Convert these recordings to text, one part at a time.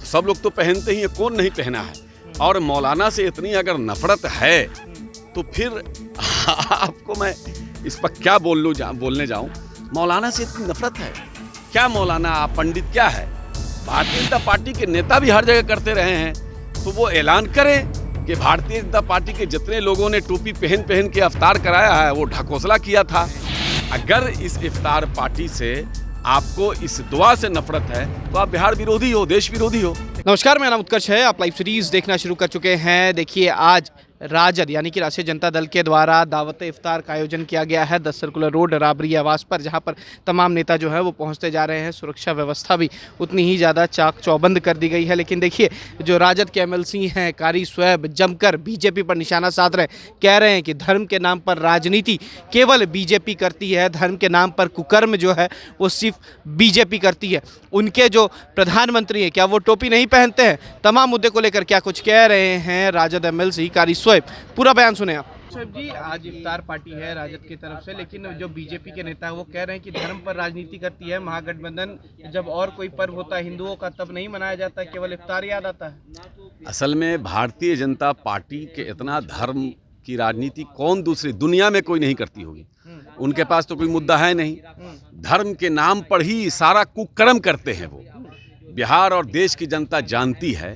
सब लोग तो पहनते ही हैं, कौन नहीं पहना है। और मौलाना से इतनी अगर नफरत है तो फिर आपको मैं इस पर क्या बोलने जाऊं। मौलाना से इतनी नफरत है क्या? मौलाना आप पंडित क्या है? भारतीय जनता पार्टी के नेता भी हर जगह करते रहे हैं, तो वो ऐलान करें कि भारतीय जनता पार्टी के जितने लोगों ने टोपी पहन पहन के इफ्तार कराया है वो ढकोसला किया था। अगर इस इफ्तार पार्टी से आपको इस दुआ से नफरत है तो आप बिहार विरोधी हो, देश विरोधी हो। नमस्कार, मेरा नाम उत्कर्ष है। आप लाइव सीरीज देखना शुरू कर चुके हैं। देखिए, आज राजद यानी कि राष्ट्रीय जनता दल के द्वारा दावत इफ्तार का आयोजन किया गया है 10 सर्कुलर रोड राबरी आवास पर, जहां पर तमाम नेता जो है वो पहुंचते जा रहे हैं। सुरक्षा व्यवस्था भी उतनी ही ज़्यादा चाक चौबंद कर दी गई है। लेकिन देखिए, जो राजद के एमएलसी हैं कारी स्वैब जमकर बीजेपी पर निशाना साध रहे हैं। कह रहे हैं कि धर्म के नाम पर राजनीति केवल बीजेपी करती है, धर्म के नाम पर कुकर्म जो है वो सिर्फ बीजेपी करती है। उनके जो प्रधानमंत्री हैं क्या वो टोपी नहीं पहनते हैं? तमाम मुद्दे को लेकर क्या कुछ कह रहे हैं राजद एमएलसी कारी स्वैब, पूरा बयान सुने आप। स्वैब जी, आज इफ्तार पार्टी है राजद की तरफ से, लेकिन जो बीजेपी के नेता है वो कह रहे हैं कि धर्म पर राजनीति करती है। महागठबंधन जब और कोई पर्व होता है हिंदुओं का तब नहीं मनाया जाता, केवल इफ्तार याद आता है। असल में भारतीय जनता पार्टी के इतना धर्म की राजनीति कौन दूसरी दुनिया में कोई नहीं करती होगी। उनके पास तो कोई मुद्दा है नहीं। धर्म के नाम पर ही सारा कुकर्म करते हैं वो। बिहार और देश की जनता जानती है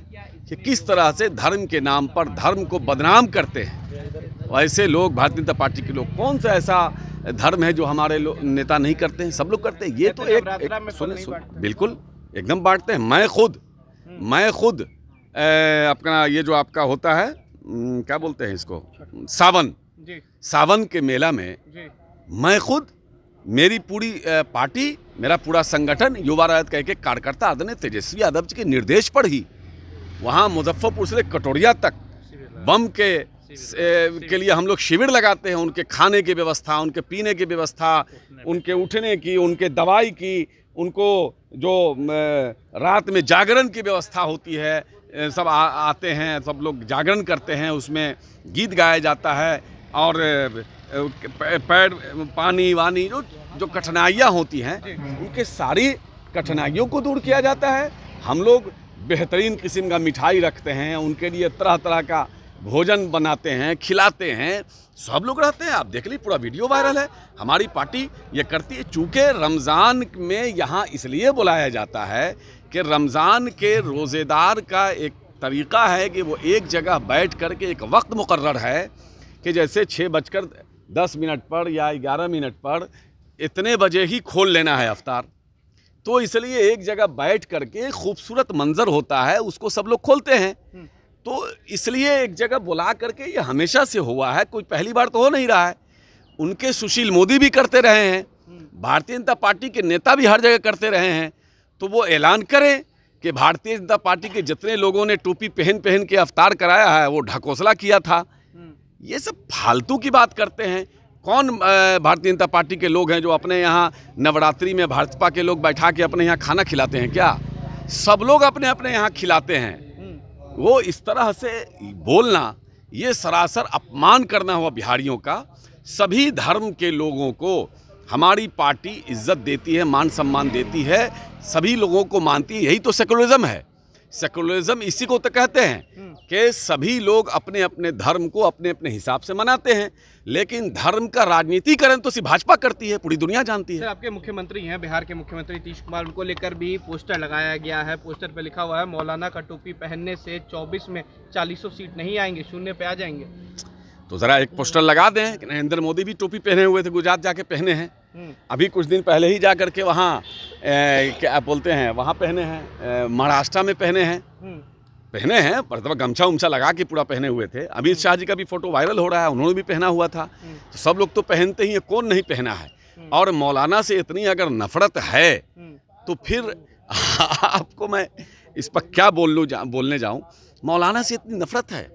कि किस तरह से धर्म के नाम पर धर्म को बदनाम करते हैं। वैसे लोग, भारतीय जनता पार्टी के लोग, कौन सा ऐसा धर्म है जो हमारे नेता नहीं करते हैं? सब लोग करते हैं। ये तो एक बिल्कुल एकदम बांटते हैं। मैं खुद अपना ये जो आपका होता है क्या बोलते हैं इसको, सावन के मेला में मैं खुद, मेरी पूरी पार्टी, मेरा पूरा संगठन युवा राजद कह के कार्यकर्ता आदरणीय तेजस्वी यादव जी के निर्देश पर ही वहाँ मुजफ्फरपुर से कटोरिया तक बम के लिए हम लोग शिविर लगाते हैं। उनके खाने की व्यवस्था, उनके पीने की व्यवस्था, उनके उठने की, उनके दवाई की, उनको जो रात में जागरण की व्यवस्था होती है, सब आते हैं, सब लोग जागरण करते हैं, उसमें गीत गाया जाता है और पैर पानी वानी जो कठिनाइयाँ होती हैं उनके सारी कठिनाइयों को दूर किया जाता है। हम लोग बेहतरीन किस्म का मिठाई रखते हैं, उनके लिए तरह तरह का भोजन बनाते हैं, खिलाते हैं, सब लोग रहते हैं। आप देख लीजिए, पूरा वीडियो वायरल है। हमारी पार्टी ये करती है। चूँकि रमज़ान में यहाँ इसलिए बुलाया जाता है कि रमज़ान के रोज़ेदार का एक तरीक़ा है कि वो एक जगह बैठ कर के एक वक्त मुकर्रर है कि जैसे 6:10 पर या 11 पर इतने बजे ही खोल लेना है अफ्तार। तो इसलिए एक जगह बैठ करके खूबसूरत मंजर होता है, उसको सब लोग खोलते हैं। तो इसलिए एक जगह बुला करके ये हमेशा से हुआ है, कोई पहली बार तो हो नहीं रहा है। उनके सुशील मोदी भी करते रहे हैं, भारतीय जनता पार्टी के नेता भी हर जगह करते रहे हैं। तो वो ऐलान करें कि भारतीय जनता पार्टी के जितने लोगों ने टोपी पहन पहन के इफ्तार कराया है वो ढकोसला किया था। ये सब फालतू की बात करते हैं। कौन भारतीय जनता पार्टी के लोग हैं जो अपने यहाँ नवरात्रि में भाजपा के लोग बैठा के अपने यहाँ खाना खिलाते हैं क्या? सब लोग अपने अपने यहाँ खिलाते हैं। वो इस तरह से बोलना, ये सरासर अपमान करना हुआ बिहारियों का। सभी धर्म के लोगों को हमारी पार्टी इज्जत देती है, मान सम्मान देती है, सभी लोगों को मानती है। यही तो सेकुलरिज्म है। सेकुलरिज्म इसी को तो कहते हैं कि सभी लोग अपने अपने धर्म को अपने अपने हिसाब से मनाते हैं। लेकिन धर्म का राजनीतिकरण तो सिर्फ भाजपा करती है, पूरी दुनिया जानती है। सर, आपके मुख्यमंत्री हैं, बिहार के मुख्यमंत्री नीतीश कुमार, उनको लेकर भी पोस्टर लगाया गया है। पोस्टर पे लिखा हुआ है, मौलाना का टोपी पहनने से 24 में 40 सीट नहीं आएंगे, 0 पे आ जाएंगे। तो ज़रा एक पोस्टर लगा दें कि नरेंद्र मोदी भी टोपी पहने हुए थे, गुजरात जाके पहने हैं। अभी कुछ दिन पहले ही जा करके वहाँ क्या बोलते हैं, वहाँ पहने हैं, महाराष्ट्र में पहने हैं, पर गमछा उमछा लगा के पूरा पहने हुए थे। अमित शाह जी का भी फोटो वायरल हो रहा है, उन्होंने भी पहना हुआ था। तो सब लोग तो पहनते ही हैं, कौन नहीं पहना है। और मौलाना से इतनी अगर नफरत है तो फिर आपको मैं इस पर क्या बोलने जाऊँ। मौलाना से इतनी नफरत है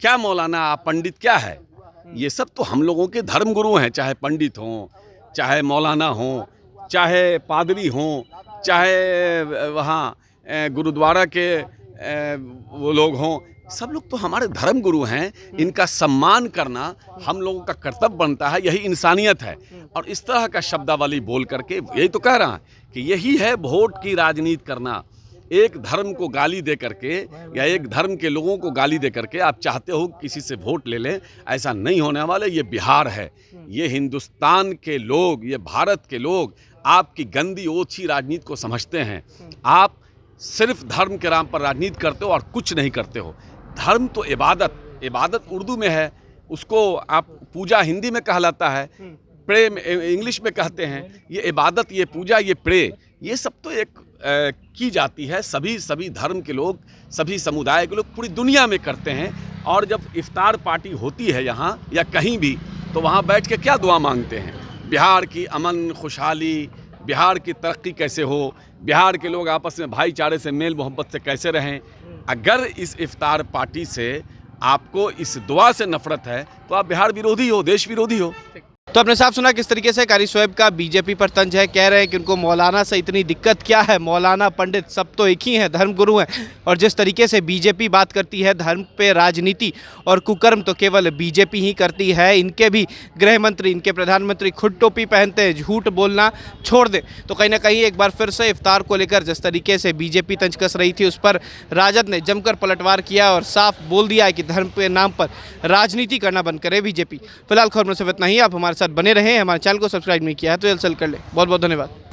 क्या? मौलाना आप पंडित क्या है? ये सब तो हम लोगों के धर्म गुरु हैं, चाहे पंडित हों, चाहे मौलाना हों, चाहे पादरी हों, चाहे वहाँ गुरुद्वारा के वो लोग हों। सब लोग तो हमारे धर्म गुरु हैं। इनका सम्मान करना हम लोगों का कर्तव्य बनता है, यही इंसानियत है। और इस तरह का शब्दावली बोल करके यही तो कह रहा है कि यही है वोट की राजनीति करना। एक धर्म को गाली दे करके या एक धर्म के लोगों को गाली दे करके आप चाहते हो किसी से वोट ले लें, ऐसा नहीं होने वाला। ये बिहार है, ये हिंदुस्तान के लोग, ये भारत के लोग आपकी गंदी ओछी राजनीति को समझते हैं। आप सिर्फ धर्म के नाम पर राजनीति करते हो और कुछ नहीं करते हो। धर्म तो इबादत उर्दू में है, उसको आप पूजा हिंदी में कहलाता है, प्रे में इंग्लिश में कहते हैं। ये इबादत, ये पूजा, ये प्रे, ये सब तो एक की जाती है। सभी धर्म के लोग, सभी समुदाय के लोग पूरी दुनिया में करते हैं। और जब इफ्तार पार्टी होती है यहाँ या कहीं भी, तो वहाँ बैठ के क्या दुआ मांगते हैं? बिहार की अमन खुशहाली, बिहार की तरक्की कैसे हो, बिहार के लोग आपस में भाईचारे से मेल मोहब्बत से कैसे रहें। अगर इस इफ्तार पार्टी से आपको इस दुआ से नफरत है तो आप बिहार विरोधी हो, देश विरोधी हो। तो आपने साफ सुना किस तरीके से कारी शोएब का बीजेपी पर तंज है। कह रहे हैं कि उनको मौलाना से इतनी दिक्कत क्या है, मौलाना पंडित सब तो एक ही हैं, धर्मगुरु हैं। और जिस तरीके से बीजेपी बात करती है धर्म पे राजनीति और कुकर्म तो केवल बीजेपी ही करती है। इनके भी गृह मंत्री, इनके प्रधानमंत्री खुद टोपी पहनते हैं, झूठ बोलना छोड़ दें। तो कहीं ना कहीं एक बार फिर से इफ्तार को लेकर जिस तरीके से बीजेपी तंज कस रही थी, उस पर राजद ने जमकर पलटवार किया और साफ बोल दिया है कि धर्म के नाम पर राजनीति करना बंद करे बीजेपी। फिलहाल खबर में सिर्फ इतना ही। आप हमारे साथ बने रहें, हमारे चैनल को सब्सक्राइब नहीं किया है तो जल्द से जल्द कर ले। बहुत बहुत धन्यवाद।